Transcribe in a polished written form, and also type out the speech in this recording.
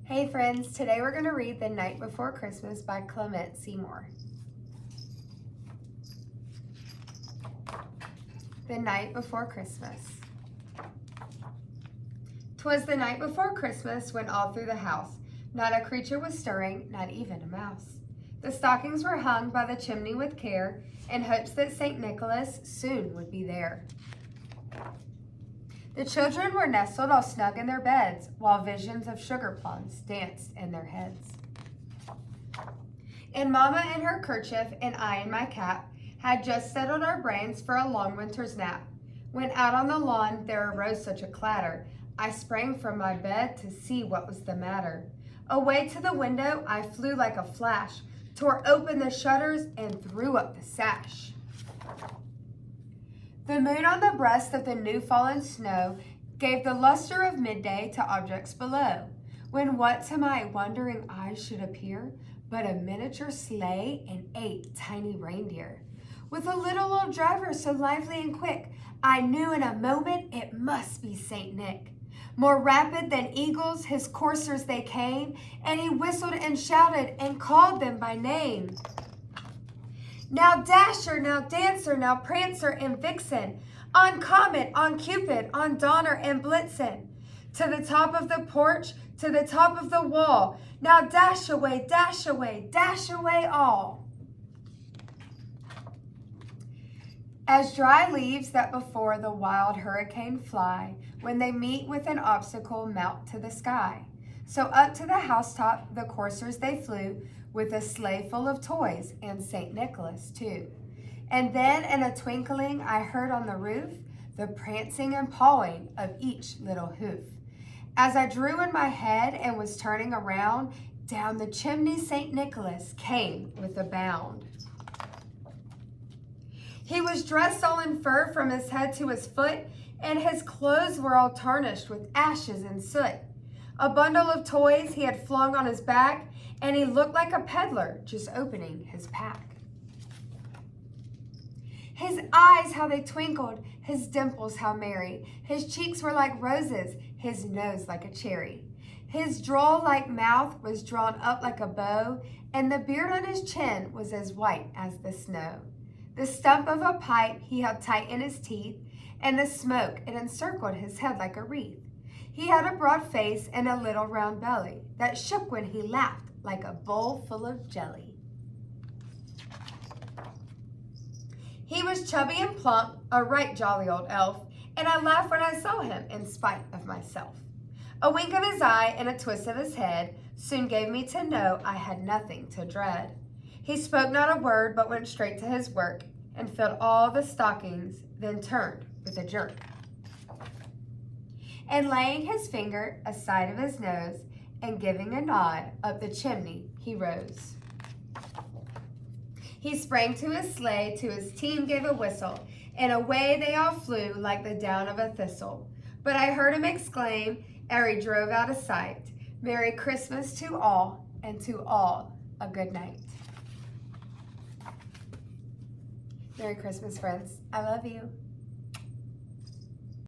Hey friends, today we're going to read The Night Before Christmas by Clement Seymour. The Night Before Christmas. 'Twas the night before Christmas when all through the house not a creature was stirring, not even a mouse. The stockings were hung by the chimney with care, in hopes that St. Nicholas soon would be there. The children were nestled all snug in their beds, while visions of sugar plums danced in their heads. And Mama in her kerchief and I in my cap had just settled our brains for a long winter's nap, when out on the lawn there arose such a clatter, I sprang from my bed to see what was the matter. Away to the window I flew like a flash, tore open the shutters and threw up the sash. The moon on the breast of the new-fallen snow gave the luster of midday to objects below, when what to my wondering eyes should appear but a miniature sleigh and 8 tiny reindeer. With a little old driver so lively and quick, I knew in a moment it must be St. Nick. More rapid than eagles, his coursers they came, and he whistled and shouted and called them by name. Now Dasher, now Dancer, now Prancer and Vixen, on Comet, on Cupid, on Donner and Blitzen. To the top of the porch, to the top of the wall, now dash away, dash away, dash away all. As dry leaves that before the wild hurricane fly, when they meet with an obstacle mount to the sky. So up to the housetop the coursers they flew, with a sleigh full of toys and St. Nicholas too. And then in a twinkling I heard on the roof the prancing and pawing of each little hoof. As I drew in my head and was turning around, down the chimney St. Nicholas came with a bound. He was dressed all in fur from his head to his foot, and his clothes were all tarnished with ashes and soot. A bundle of toys he had flung on his back, and he looked like a peddler just opening his pack. His eyes, how they twinkled, his dimples, how merry. His cheeks were like roses, his nose like a cherry. His droll-like mouth was drawn up like a bow, and the beard on his chin was as white as the snow. The stump of a pipe he held tight in his teeth, and the smoke it encircled his head like a wreath. He had a broad face and a little round belly that shook when he laughed like a bowl full of jelly. He was chubby and plump, a right jolly old elf, and I laughed when I saw him in spite of myself. A wink of his eye and a twist of his head soon gave me to know I had nothing to dread. He spoke not a word, but went straight to his work and filled all the stockings, then turned with a jerk. And laying his finger aside of his nose and giving a nod, up the chimney he rose. He sprang to his sleigh, to his team gave a whistle, and away they all flew like the down of a thistle. But I heard him exclaim, ere he drove out of sight, Merry Christmas to all, and to all a good night. Merry Christmas, friends. I love you.